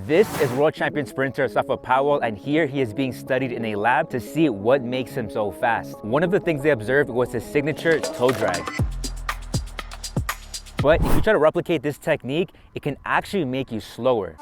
This is world champion sprinter Safa Powell, and here he is being studied in a lab to see what makes him so fast. One of the things they observed was his signature toe drag. But if you try to replicate this technique, it can actually make you slower.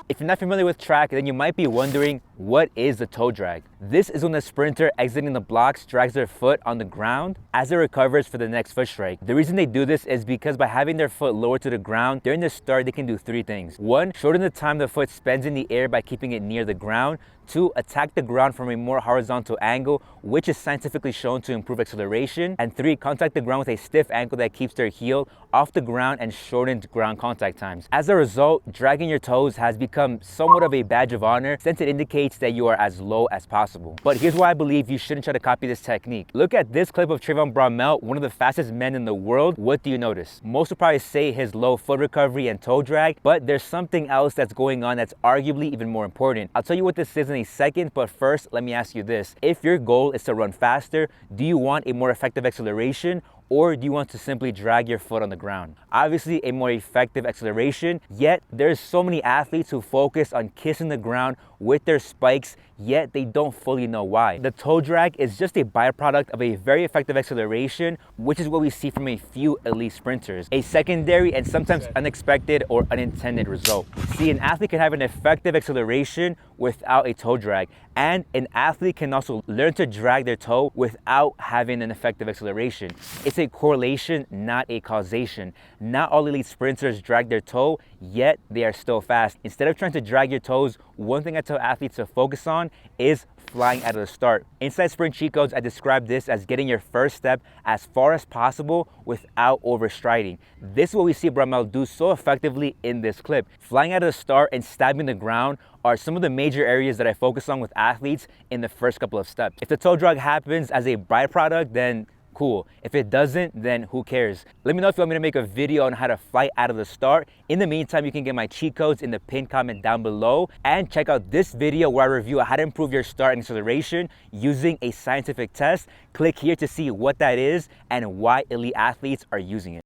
If you're not familiar with track, then you might be wondering, what is the toe drag? This is when the sprinter exiting the blocks drags their foot on the ground as it recovers for the next foot strike. The reason they do this is because by having their foot lower to the ground during the start, they can do three things. One, shorten the time the foot spends in the air by keeping it near the ground. Two, attack the ground from a more horizontal angle, which is scientifically shown to improve acceleration. And three, contact the ground with a stiff ankle that keeps their heel off the ground and shortens ground contact times. As a result, dragging your toes has become somewhat of a badge of honor since it indicates that you are as low as possible. But here's why I believe you shouldn't try to copy this technique. Look at this clip of Trayvon Bromell, one of the fastest men in the world. What do you notice? Most will probably say his low foot recovery and toe drag, but there's something else that's going on that's arguably even more important. I'll tell you what this is in a second, but first, let me ask you this. If your goal is to run faster, do you want a more effective acceleration, or do you want to simply drag your foot on the ground? Obviously, a more effective acceleration, yet there's so many athletes who focus on kissing the ground with their spikes, yet they don't fully know why. The toe drag is just a byproduct of a very effective acceleration, which is what we see from a few elite sprinters. A secondary and sometimes unexpected or unintended result. See, an athlete can have an effective acceleration without a toe drag, and an athlete can also learn to drag their toe without having an effective acceleration. It's a correlation, not a causation. Not all elite sprinters drag their toe, yet they are still fast. Instead of trying to drag your toes, one thing I tell athletes to focus on is flying out of the start. Inside Sprint Cheat Codes, I describe this as getting your first step as far as possible without overstriding. This is what we see Bromell do so effectively in this clip. Flying out of the start and stabbing the ground are some of the major areas that I focus on with athletes in the first couple of steps. If the toe drag happens as a byproduct, then cool. If it doesn't, then who cares? Let me know if you want me to make a video on how to fly out of the start. In the meantime, you can get my cheat codes in the pinned comment down below, and check out this video where I review how to improve your start and acceleration using a scientific test. Click here to see what that is and why elite athletes are using it.